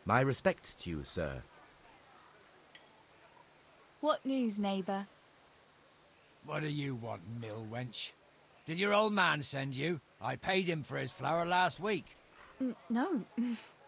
My respects to you, sir. What news, neighbour? What do you want, mill wench? Did your old man send you? I paid him for his flour last week. No.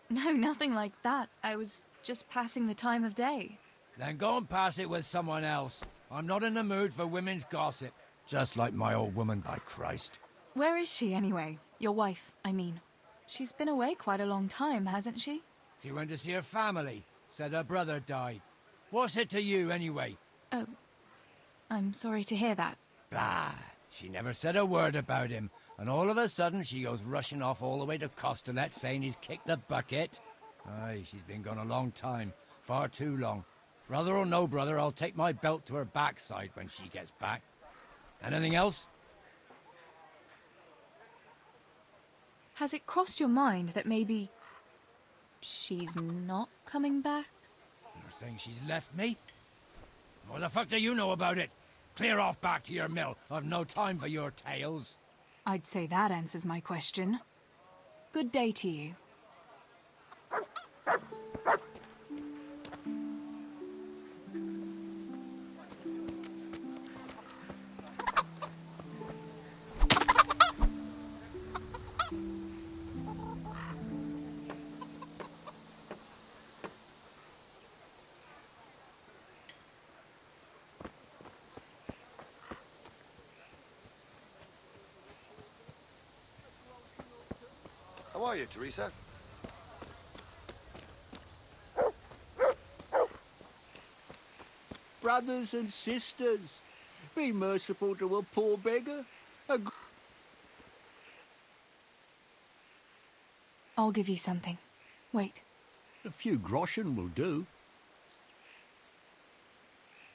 No, nothing like that. I was just passing the time of day. Then go and pass it with someone else. I'm not in the mood for women's gossip. Just like my old woman, by Christ. Where is she, anyway? Your wife, I mean. She's been away quite a long time, hasn't she? She went to see her family. Said her brother died. What's it to you, anyway? Oh, I'm sorry to hear that. Bah! She never said a word about him. And all of a sudden, she goes rushing off all the way to Costalet, saying he's kicked the bucket. Aye, she's been gone a long time. Far too long. Brother or no brother, I'll take my belt to her backside when she gets back. Anything else? Has it crossed your mind that maybe she's not coming back? You're saying she's left me? What the fuck do you know about it? Clear off back to your mill. I've no time for your tales. I'd say that answers my question. Good day to you. How are you, Teresa? Brothers and sisters, be merciful to a poor beggar. I'll give you something. Wait. A few groschen will do.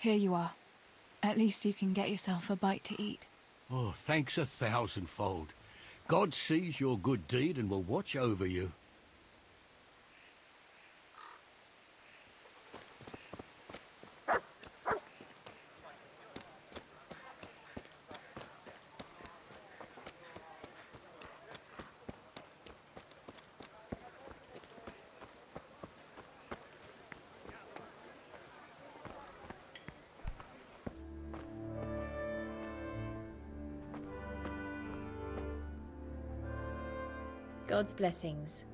Here you are. At least you can get yourself a bite to eat. Oh, thanks 1,000-fold. God sees your good deed and will watch over you. God's blessings.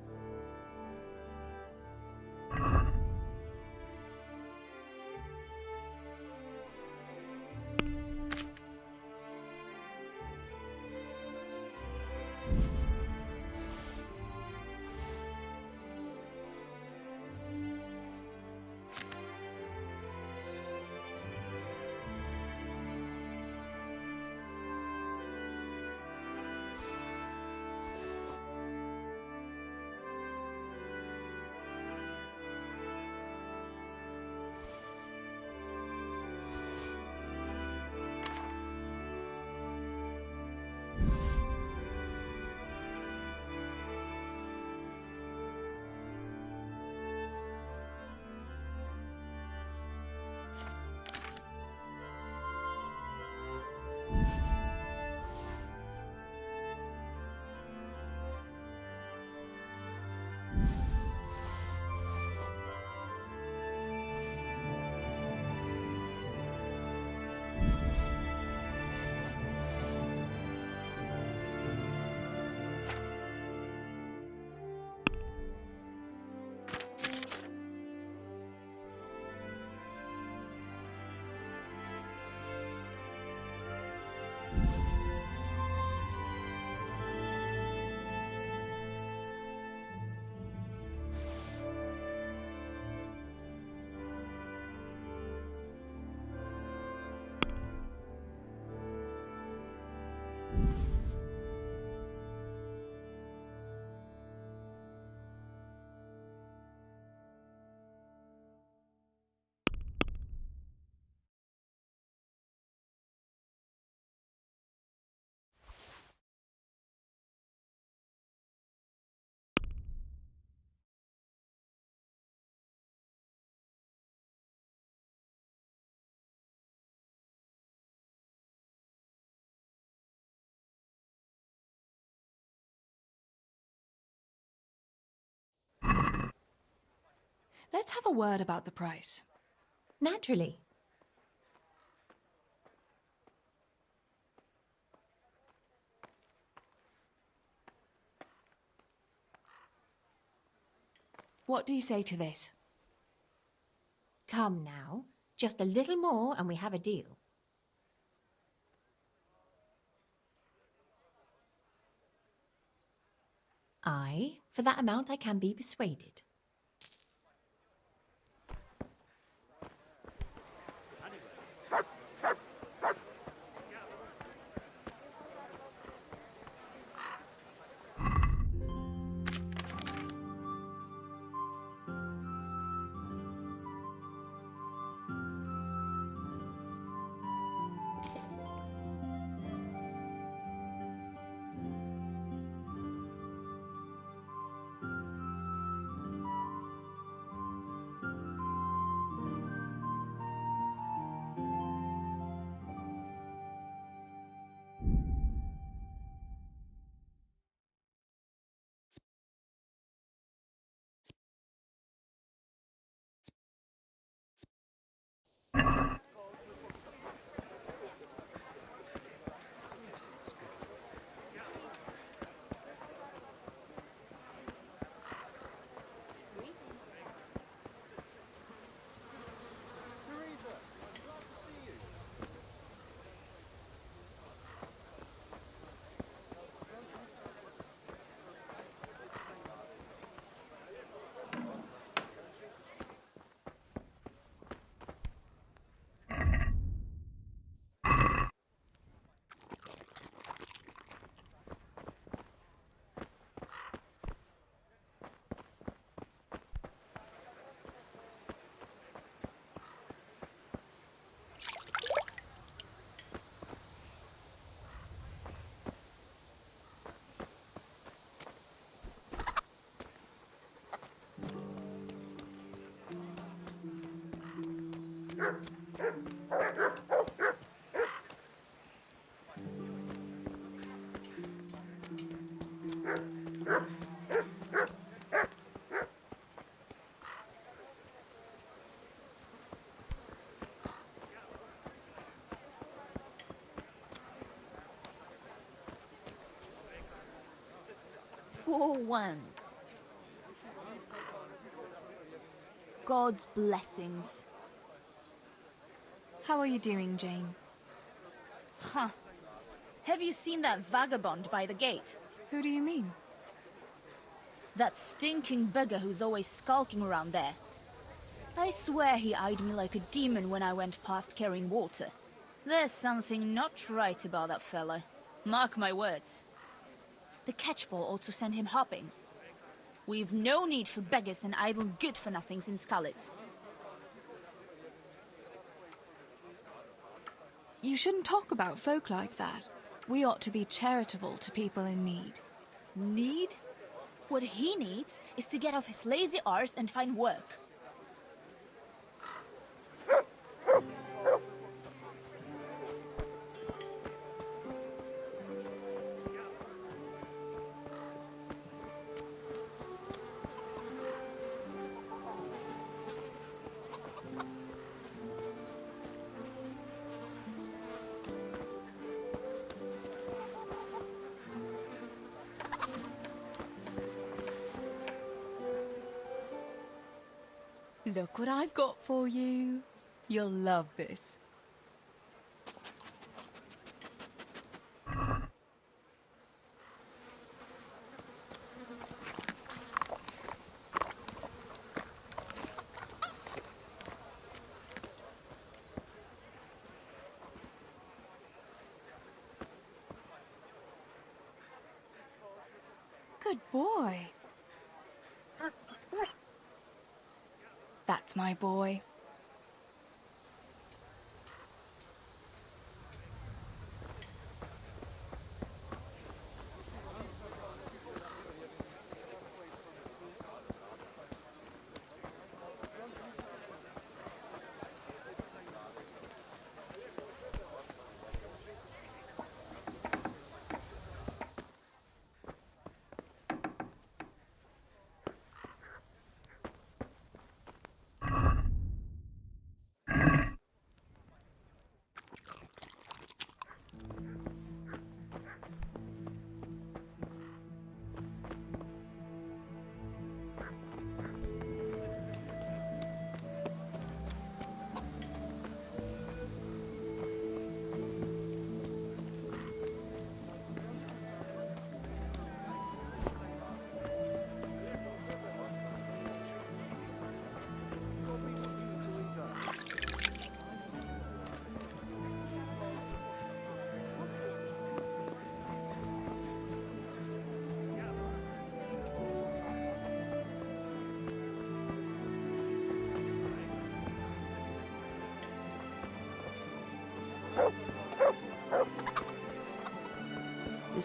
Let's have a word about the price. Naturally. What do you say to this? Come now. Just a little more and we have a deal. Aye, for that amount I can be persuaded. For once. God's blessings. How are you doing, Jane? Huh. Have you seen that vagabond by the gate? Who do you mean? That stinking beggar who's always skulking around there. I swear he eyed me like a demon when I went past carrying water. There's something not right about that fella. Mark my words. The catchpole ought to send him hopping. We've no need for beggars and idle good-for-nothings in Scarlet. You shouldn't talk about folk like that. We ought to be charitable to people in need. Need? What he needs is to get off his lazy arse and find work. Look what I've got for you. You'll love this. Good boy. That's my boy.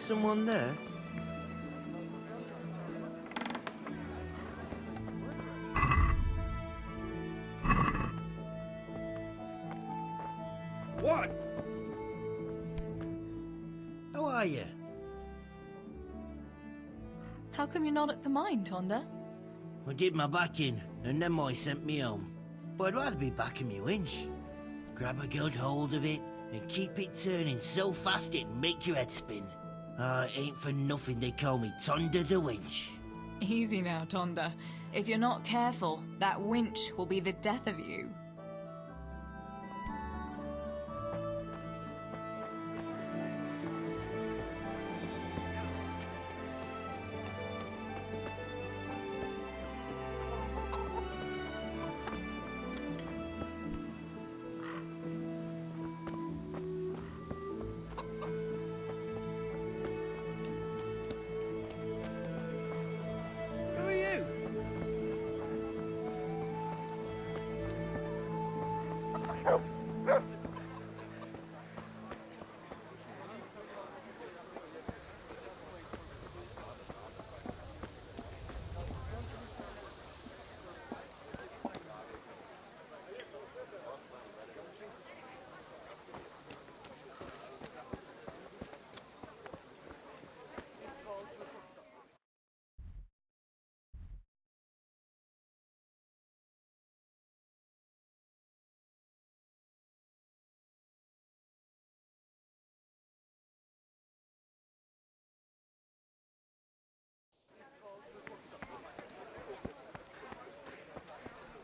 someone there? What? How are you? How come you're not at the mine, Tonda? I did my backing, and then I sent me home. But I'd rather be back in my winch. Grab a good hold of it, and keep it turning so fast it'd make your head spin. It ain't for nothing they call me Tonda the Winch. Easy now, Tonda. If you're not careful, that winch will be the death of you. Who are you?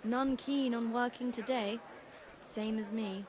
None keen on working today. Same as me.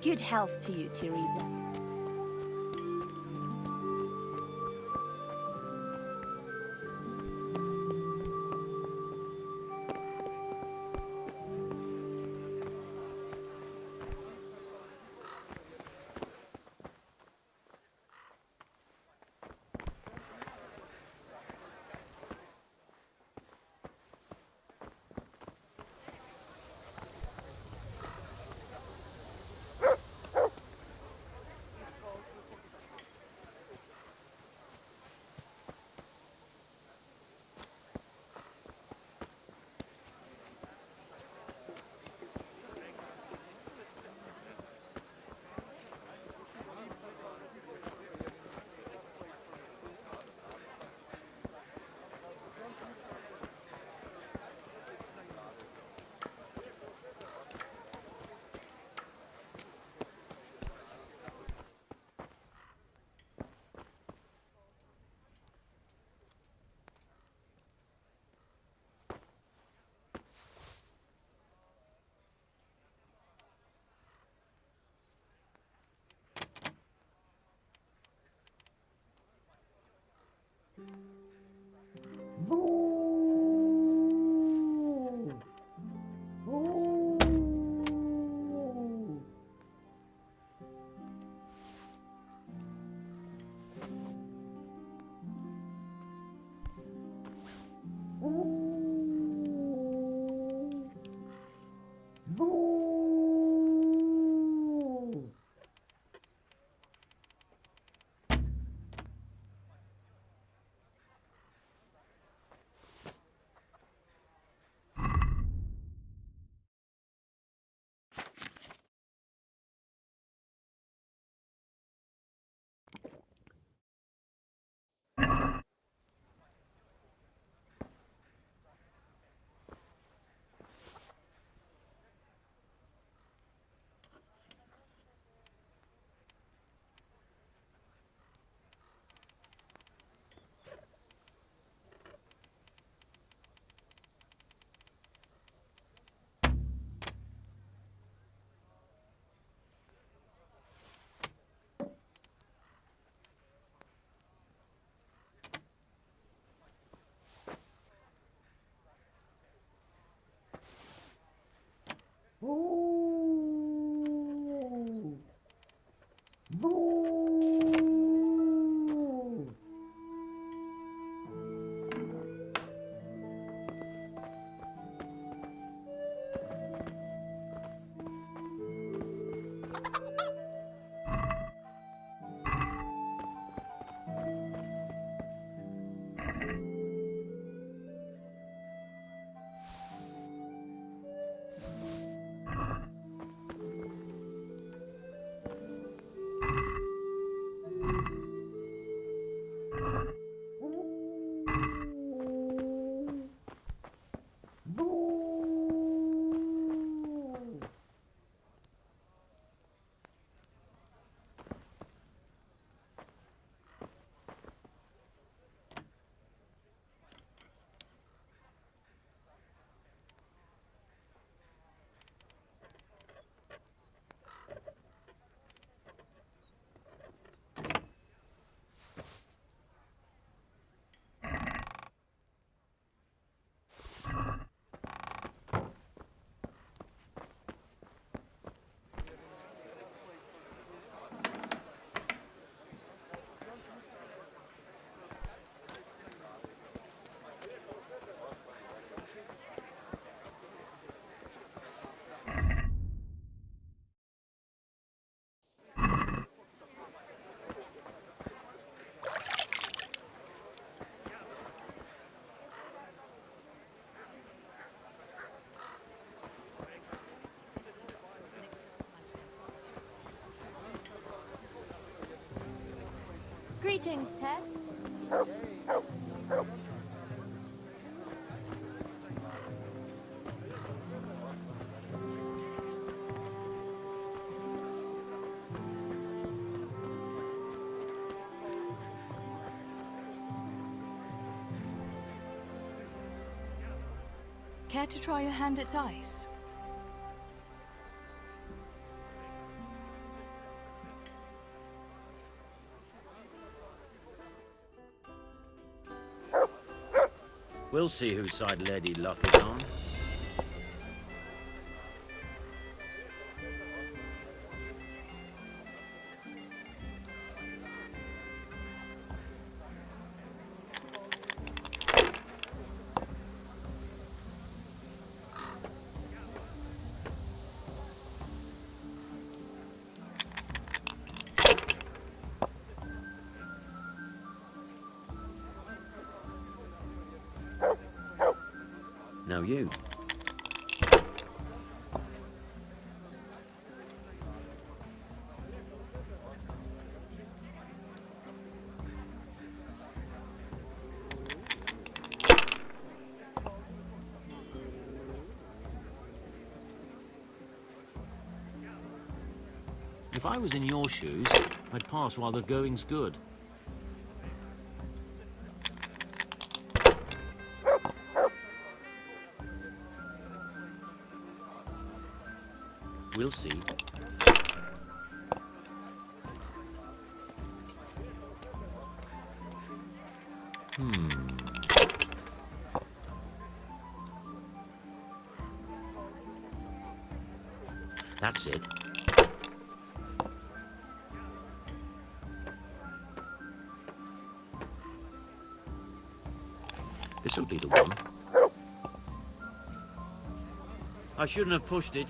Good health to you, Teresa. Greetings, Tess. Care to try your hand at dice? We'll see whose side Lady Luck is on. Now you. If I was in your shoes, I'd pass while the going's good. We'll see. That's it. This'll be the one. I shouldn't have pushed it.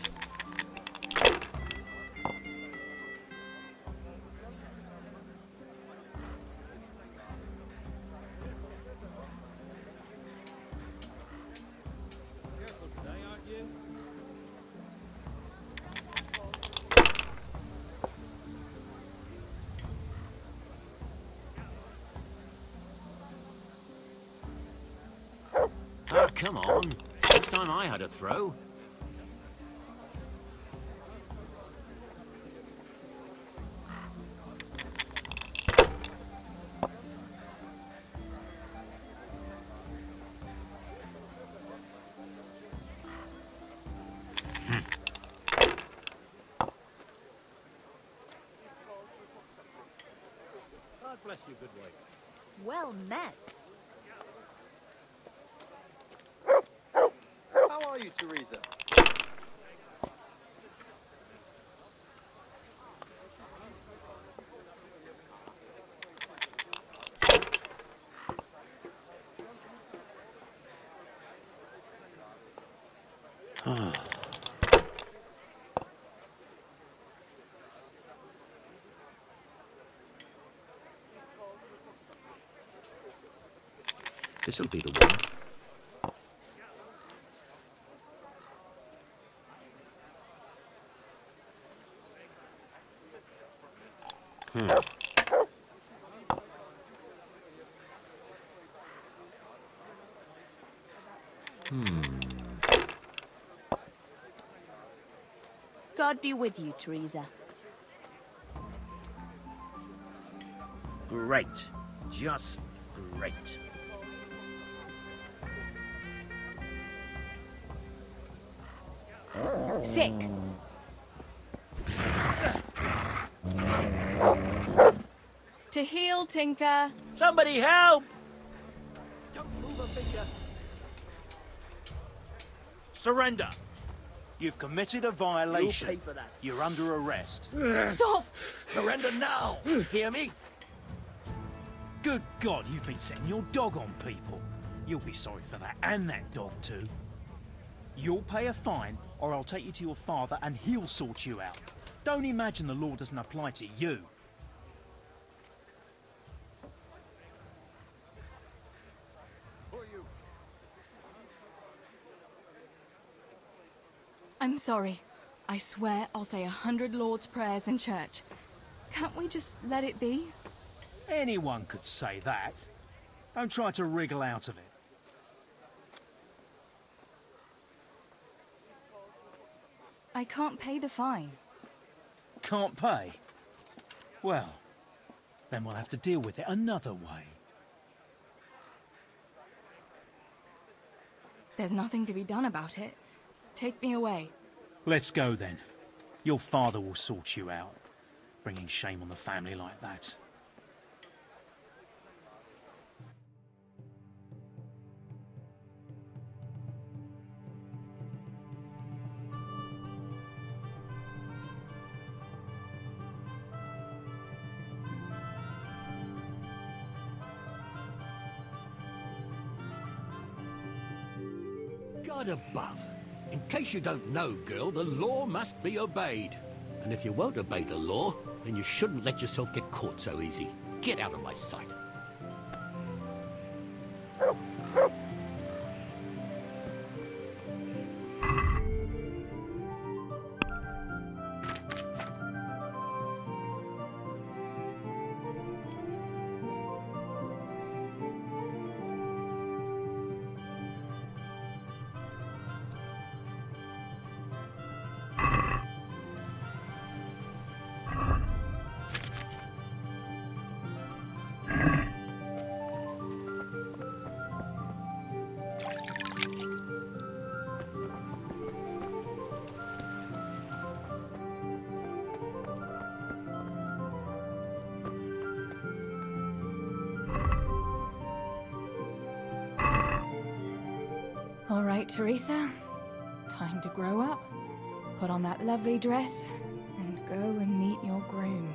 Ah, come on. This time I had a throw. God bless you, good wife. Well met. How are you, Teresa? This'll be the one. God be with you, Teresa. Great. Just great. Sick. To heal, Tinker. Somebody help! Don't move a finger. Surrender. You've committed a violation. You'll pay for that. You're under arrest. Stop! Surrender now! Hear me? Good God, you've been setting your dog on people. You'll be sorry for that, and that dog too. You'll pay a fine, or I'll take you to your father and he'll sort you out. Don't imagine the law doesn't apply to you. I'm sorry. I swear I'll say 100 Lord's prayers in church. Can't we just let it be? Anyone could say that. Don't try to wriggle out of it. I can't pay the fine. Can't pay? Well, then we'll have to deal with it another way. There's nothing to be done about it. Take me away. Let's go then. Your father will sort you out. Bringing shame on the family like that. God above. In case you don't know, girl, the law must be obeyed. And if you won't obey the law, then you shouldn't let yourself get caught so easy. Get out of my sight. All right, Teresa. Time to grow up. Put on that lovely dress and go and meet your groom.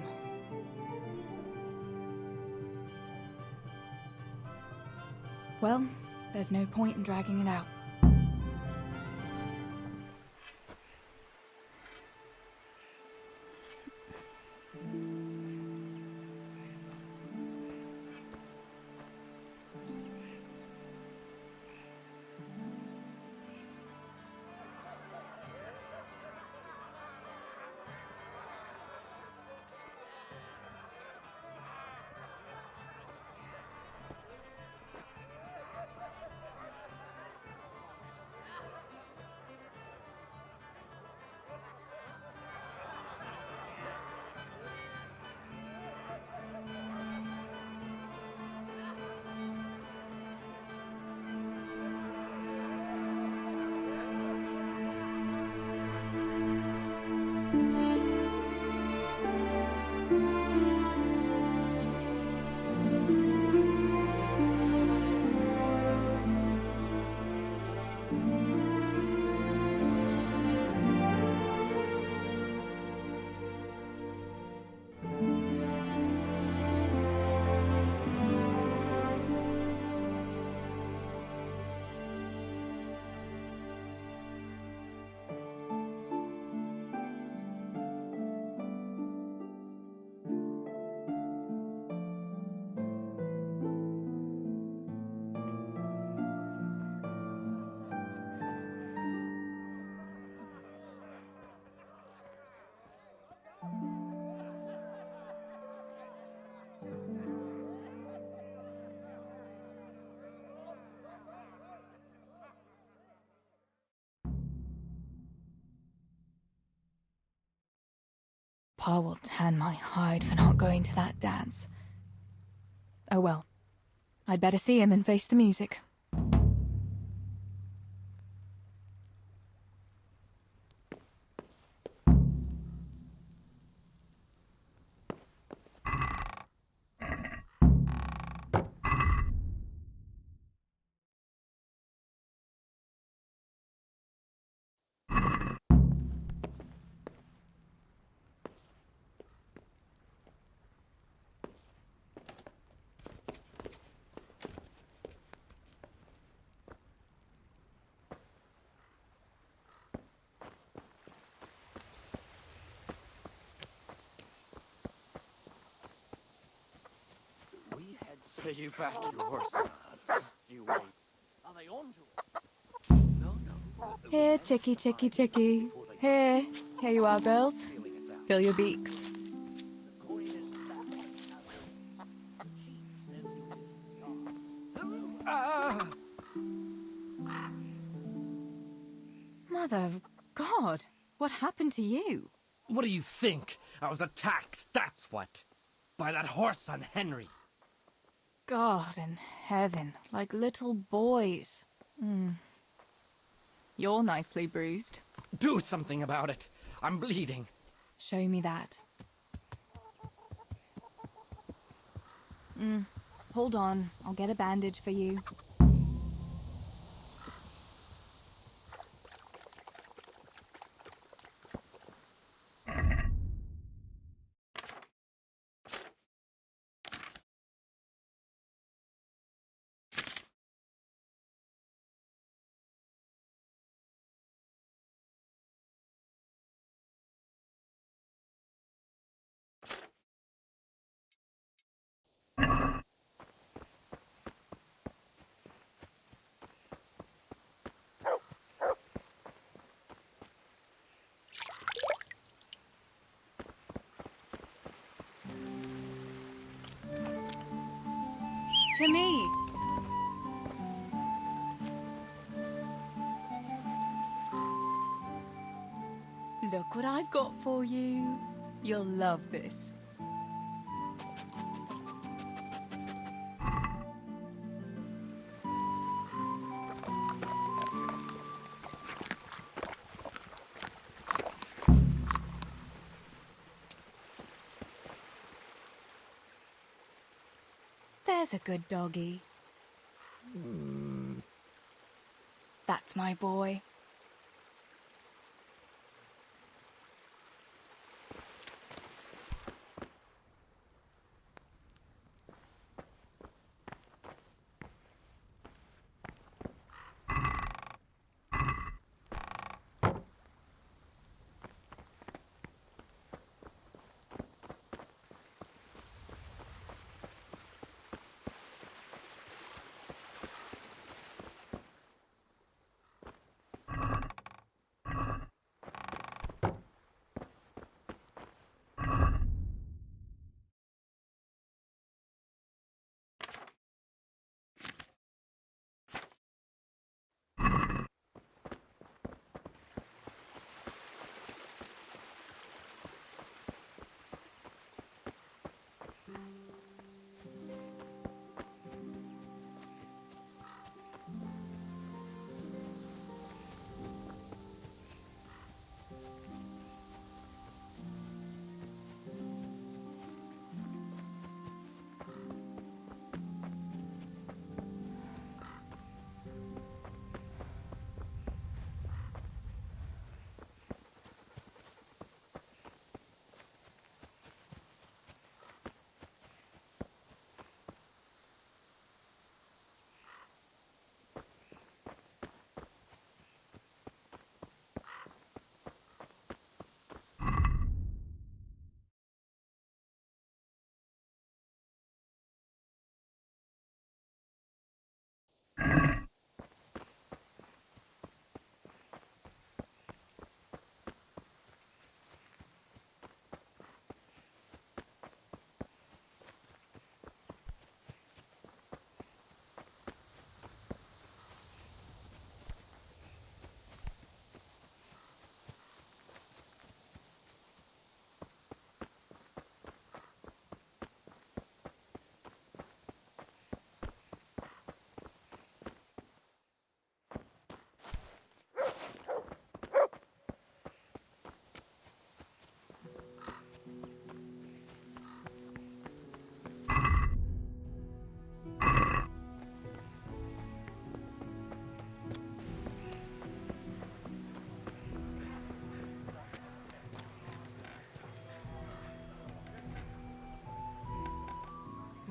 Well, there's no point in dragging it out. Pa will tan my hide for not going to that dance. Oh well. I'd better see him and face the music. We had sent you back your horse. You wait. Are they on to us? No, no. Here, chickie, chickie, chickie. Here. Here you are, girls. Fill your beaks. Mother of God, what happened to you? What do you think? I was attacked, that's what. By that horse on Henry. God in heaven, like little boys. You're nicely bruised. Do something about it. I'm bleeding. Show me that. Hold on, I'll get a bandage for you. To me! Look what I've got for you. You'll love this. There's a good doggy. That's my boy.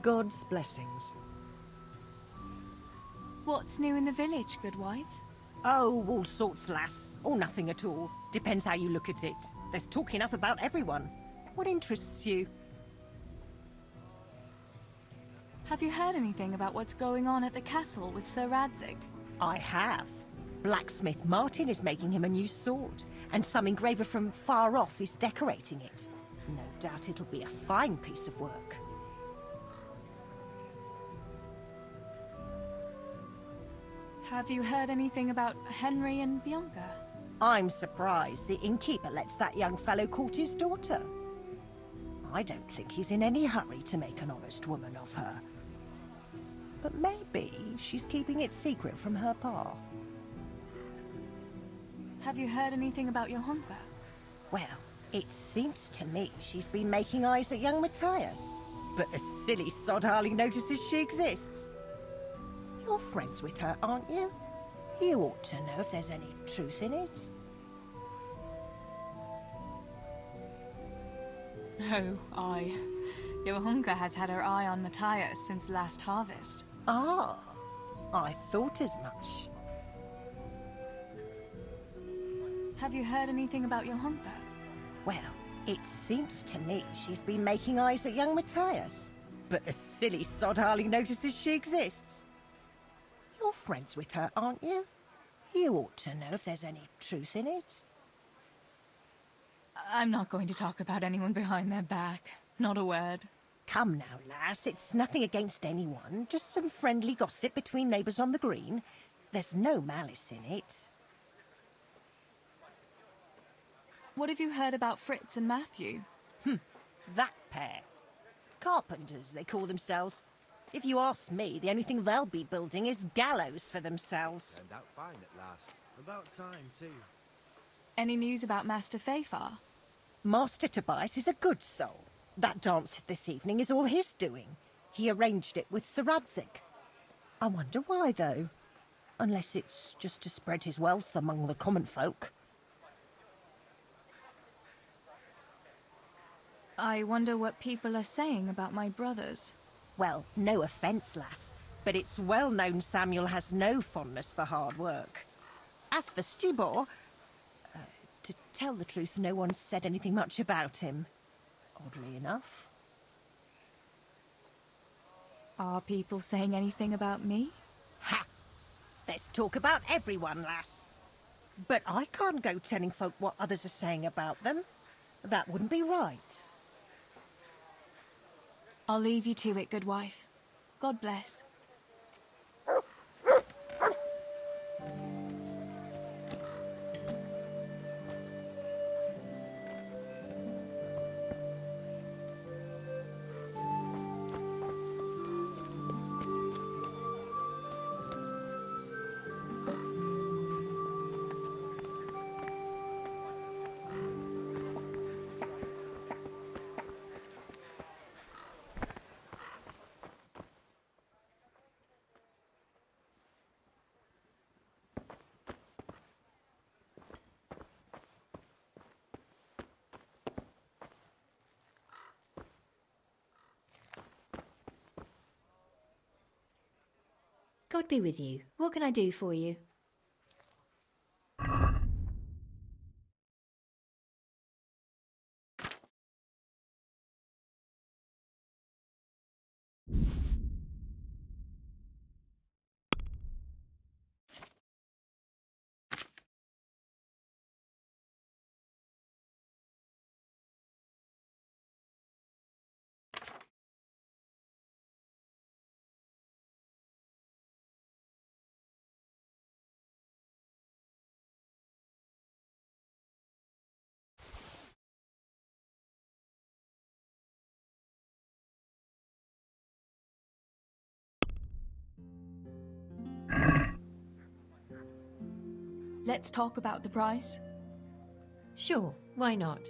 God's blessings. What's new in the village, good wife? Oh, all sorts, lass. Or nothing at all. Depends how you look at it. There's talk enough about everyone. What interests you? Have you heard anything about what's going on at the castle with Sir Radzig? I have. Blacksmith Martin is making him a new sword, and some engraver from far off is decorating it. No doubt it'll be a fine piece of work. Have you heard anything about Henry and Bianca? I'm surprised the innkeeper lets that young fellow court his daughter. I don't think he's in any hurry to make an honest woman of her. But maybe she's keeping it secret from her pa. Have you heard anything about your Honka? Well, it seems to me she's been making eyes at young Matthias. But the silly sod hardly notices she exists. You're friends with her, aren't you? You ought to know if there's any truth in it. Oh, aye. Your Honka has had her eye on Matthias since last harvest. Ah, I thought as much. Have you heard anything about your Honka? Well, it seems to me she's been making eyes at young Matthias. But the silly sod hardly notices she exists. You're friends with her, aren't you? You ought to know if there's any truth in it. I'm not going to talk about anyone behind their back. Not a word. Come now, lass, it's nothing against anyone. Just some friendly gossip between neighbours on the green. There's no malice in it. What have you heard about Fritz and Matthew? That pair. Carpenters, they call themselves. If you ask me, the only thing they'll be building is gallows for themselves. Turned out fine at last. About time, too. Any news about Master Fafar? Master Tobias is a good soul. That dance this evening is all his doing. He arranged it with Sir Radzig. I wonder why, though. Unless it's just to spread his wealth among the common folk. I wonder what people are saying about my brothers. Well, no offence, lass, but it's well known Samuel has no fondness for hard work. As for Stubor, to tell the truth, no one's said anything much about him. Oddly enough. Are people saying anything about me? Ha! There's talk about everyone, lass. But I can't go telling folk what others are saying about them. That wouldn't be right. I'll leave you to it, good wife. God bless. God be with you. What can I do for you? Let's talk about the price. Sure, why not?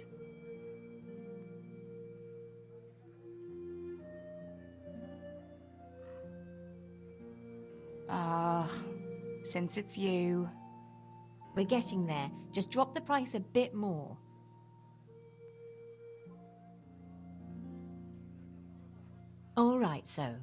Since it's you. We're getting there. Just drop the price a bit more. All right, so.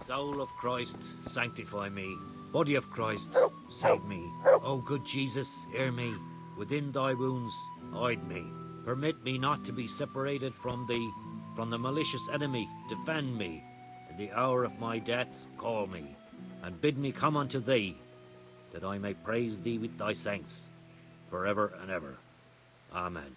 Soul of Christ, sanctify me. Body of Christ, save me. O good Jesus, hear me. Within thy wounds, hide me. Permit me not to be separated from thee, from the malicious enemy. Defend me. In the hour of my death, call me, and bid me come unto thee, that I may praise thee with thy saints, forever and ever. Amen.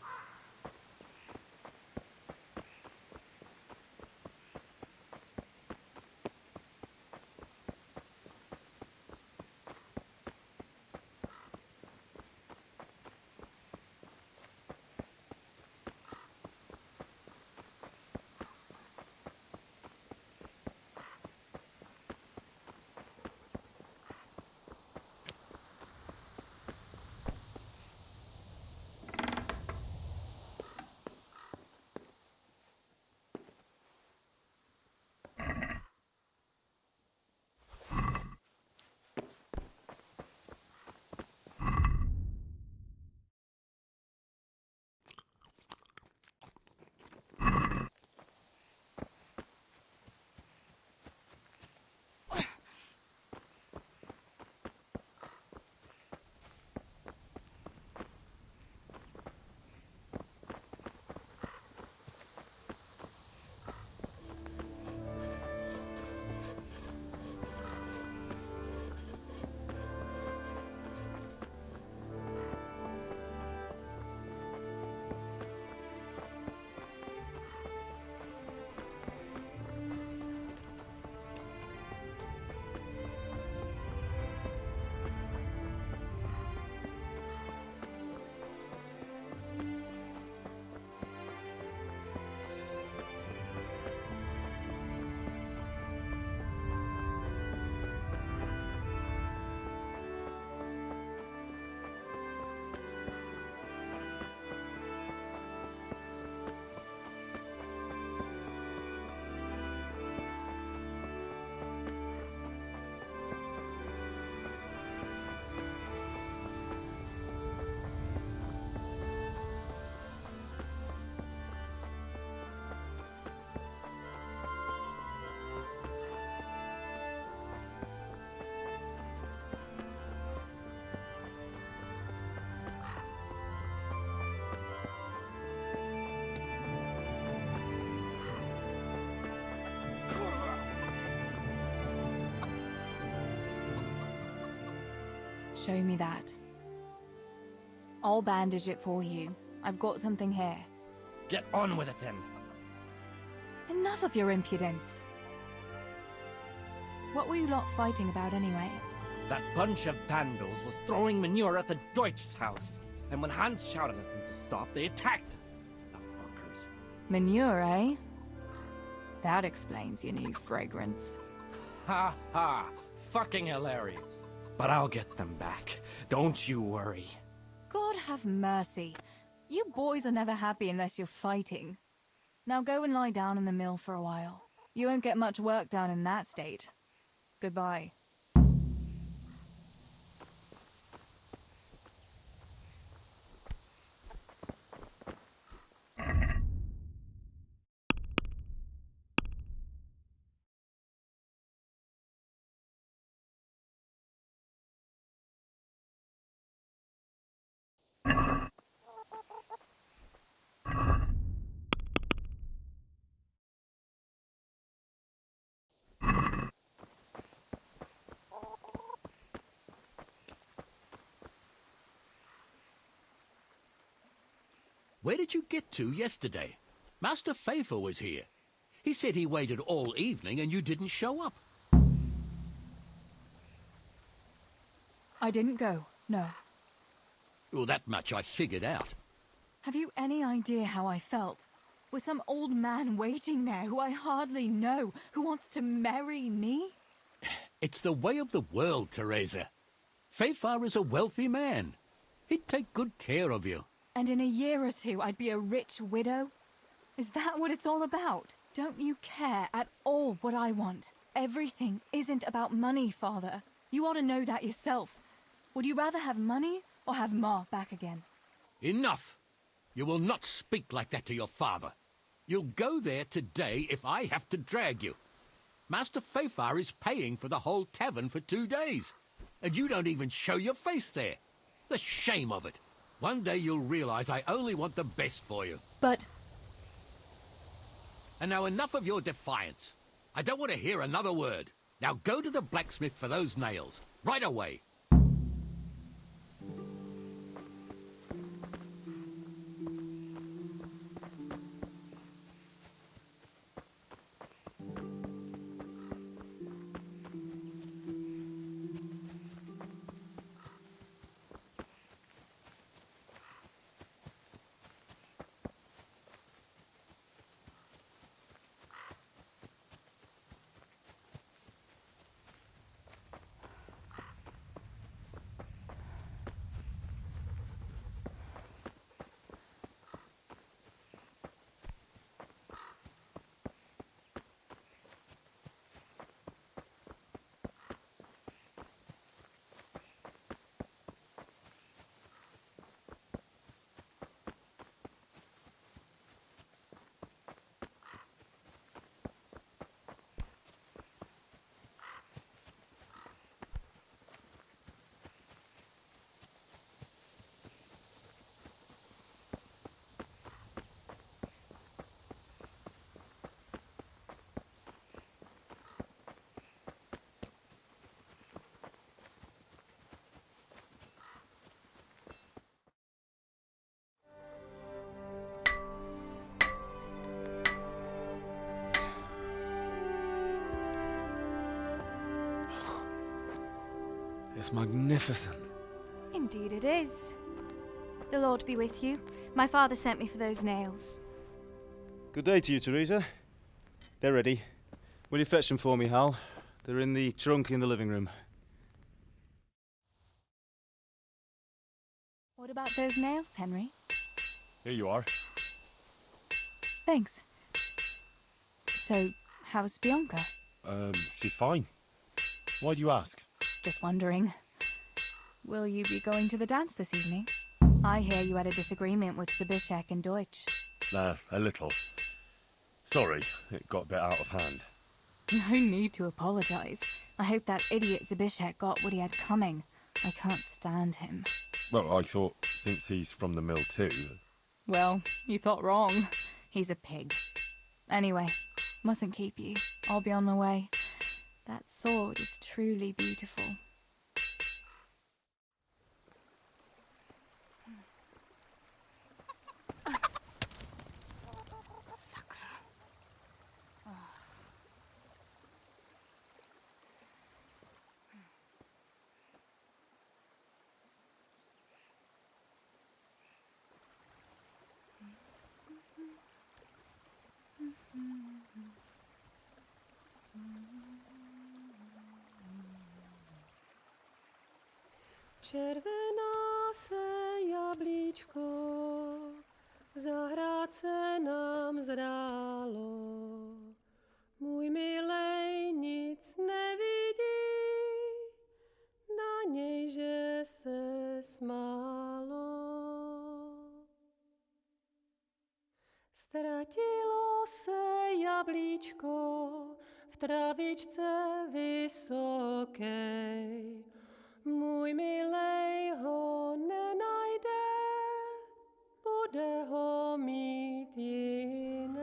Show me that. I'll bandage it for you. I've got something here. Get on with it then. Enough of your impudence. What were you lot fighting about anyway? That bunch of vandals was throwing manure at the Deutsch's house. And when Hans shouted at them to stop, they attacked us. The fuckers. Manure, eh? That explains your new fragrance. Ha ha. Fucking hilarious. But I'll get them back. Don't you worry. God have mercy. You boys are never happy unless you're fighting. Now go and lie down in the mill for a while. You won't get much work done in that state. Goodbye. Where did you get to yesterday? Master Faithful was here. He said he waited all evening and you didn't show up. I didn't go, no. Well, that much I figured out. Have you any idea how I felt? With some old man waiting there who I hardly know, who wants to marry me? It's the way of the world, Teresa. Faithful is a wealthy man. He'd take good care of you. And in a year or two, I'd be a rich widow? Is that what it's all about? Don't you care at all what I want? Everything isn't about money, Father. You ought to know that yourself. Would you rather have money or have Ma back again? Enough! You will not speak like that to your father. You'll go there today if I have to drag you. Master Faithful is paying for the whole tavern for 2 days. And you don't even show your face there. The shame of it. One day you'll realize I only want the best for you. But... And now enough of your defiance. I don't want to hear another word. Now go to the blacksmith for those nails. Right away. It's magnificent. Indeed it is. The Lord be with you. My father sent me for those nails. Good day to you, Teresa. They're ready. Will you fetch them for me, Hal? They're in the trunk in the living room. What about those nails, Henry? Here you are. Thanks. So, how's Bianca? She's fine. Why do you ask? Just wondering. Will you be going to the dance this evening? I hear you had a disagreement with Zabishek and Deutsch. A little. Sorry, it got a bit out of hand. No need to apologize. I hope that idiot Zabishek got what he had coming. I can't stand him. Well, I thought, since he's from the mill too... Well, you thought wrong. He's a pig. Anyway, mustn't keep you. I'll be on my way. That sword is truly beautiful. Červená se jablíčko, zahrát se nám zdálo. Můj milej nic nevidí, na něj, že se smálo. Ztratilo se jablíčko v travičce vysokej. Můj milej ho nenajde, bude ho mít jinej.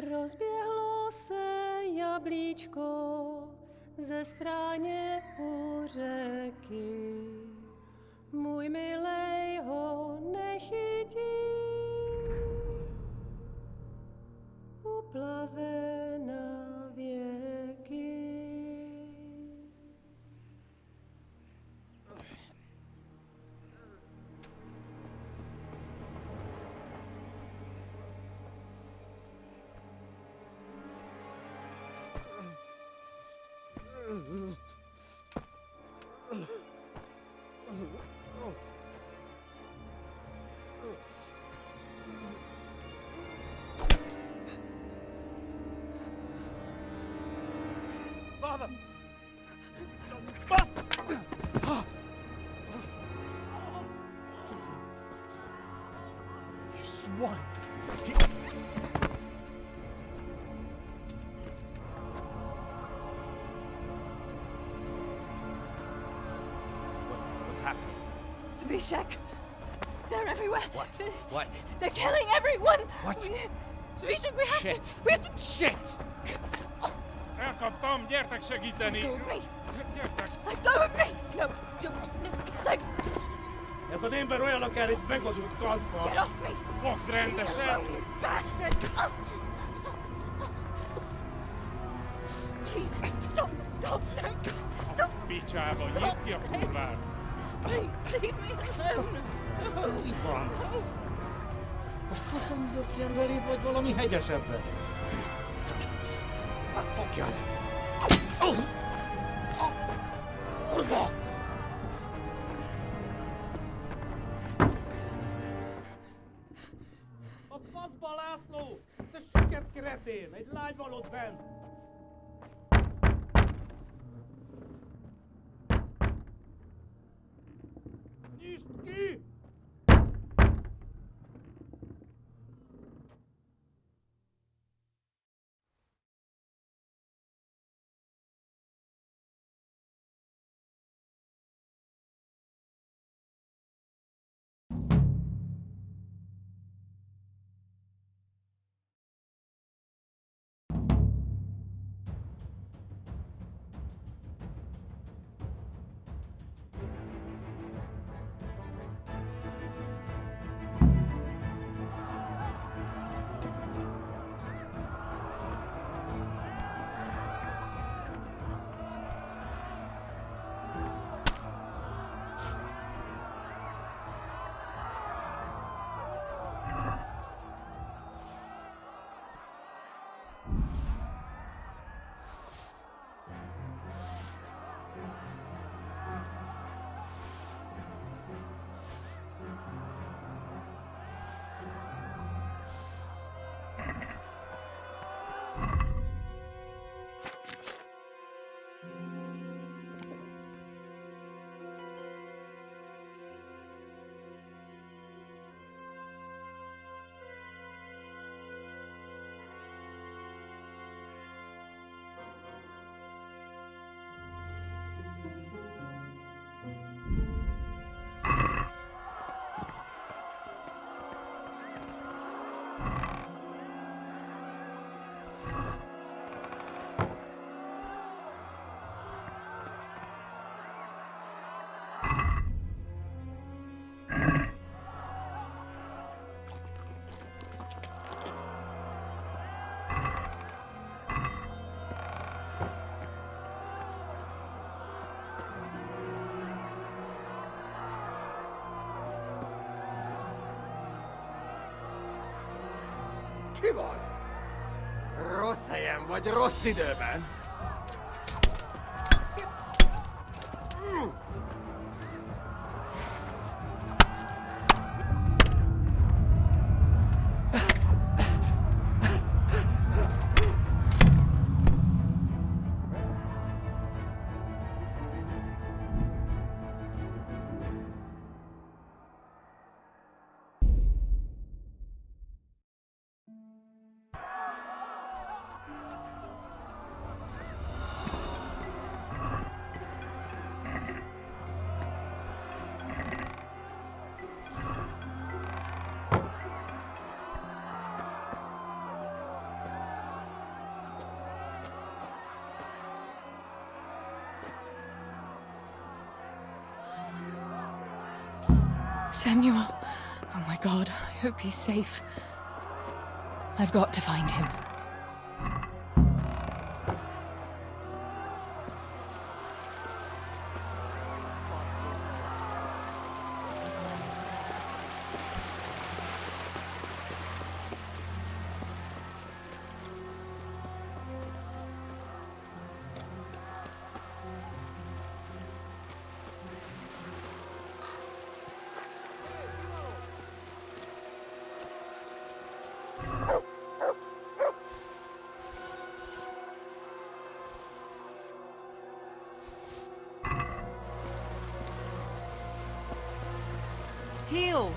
Rozběhlo se jablíčko ze stráně u řeky. Můj milej ho Father! You swine! What's happened? Zbyszek! They're everywhere! What? They're killing everyone! What? Zbyszek, we have Shit. to... We have to... Shit! Elkaptam, gyertek segíteni! Let go of me! Gyertek! Let go of me! No, let... Ez az ember olyan akár egy megazult kalfa! Get off me! Fogd rendesen! You bastard! Please, stop, no, stop! Picsába, nyisd ki a kurvát! Leave me alone! Mi van? A faszom dökjen beléd, vagy valami hegyesebbet? Fogjad! Kurva! A faszba, László! Te siket kretén! Egy lány van ott bent! Nyisd ki! Ki vagy? Rossz helyen vagy, rossz időben. Samuel. Oh my God, I hope he's safe. I've got to find him. Heal!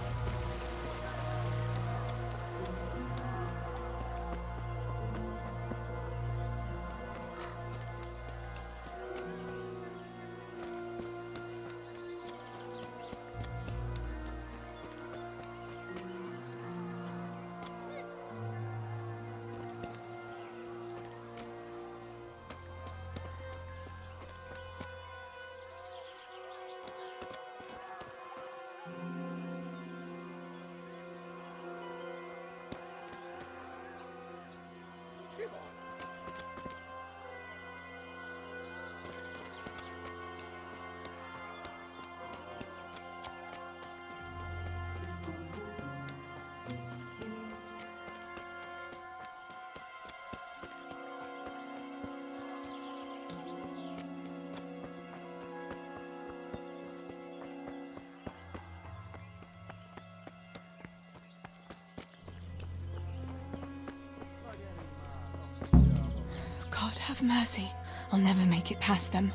God have mercy. I'll never make it past them.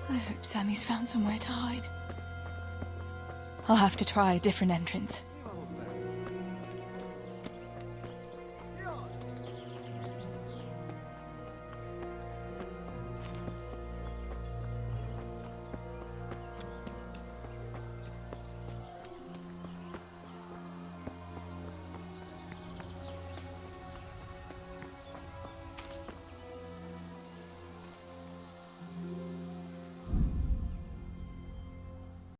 I hope Sammy's found somewhere to hide. I'll have to try a different entrance.